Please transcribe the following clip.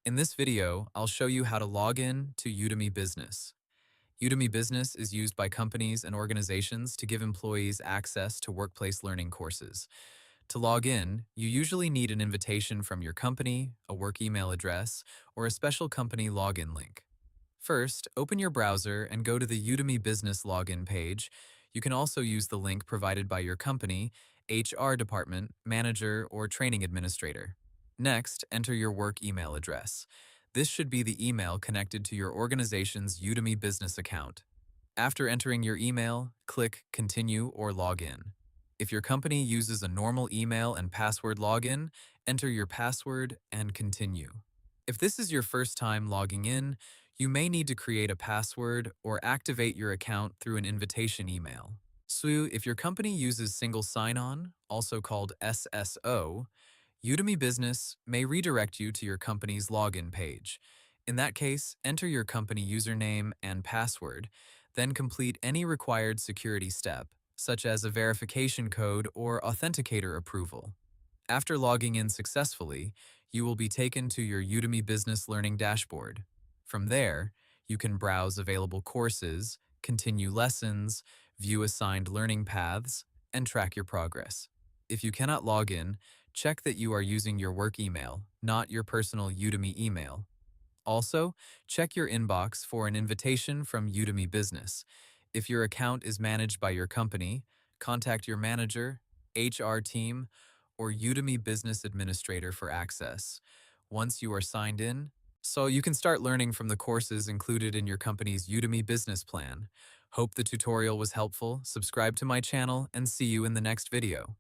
In this video, I'll show you how to log in to Udemy Business. Udemy Business is used by companies and organizations to give employees access to workplace learning courses. To log in, you usually need an invitation from your company, a work email address, or a special company login link. First, open your browser and go to the Udemy Business login page. You can also use the link provided by your company, HR department, manager, or training administrator. Next, enter your work email address. This should be the email connected to your organization's Udemy Business account. After entering your email, click Continue or Log In. If your company uses a normal email and password login, enter your password and continue. If this is your first time logging in, you may need to create a password or activate your account through an invitation email. So, if your company uses single sign-on, also called SSO, Udemy Business may redirect you to your company's login page. In that case, enter your company username and password, then complete any required security step, such as a verification code or authenticator approval. After logging in successfully, you will be taken to your Udemy Business Learning dashboard. From there, you can browse available courses, continue lessons, view assigned learning paths, and track your progress. If you cannot log in, check that you are using your work email, not your personal Udemy email. Also, check your inbox for an invitation from Udemy Business. If your account is managed by your company, contact your manager, HR team, or Udemy Business Administrator for access. Once you are signed in, so you can start learning from the courses included in your company's Udemy Business plan. Hope the tutorial was helpful. Subscribe to my channel and see you in the next video.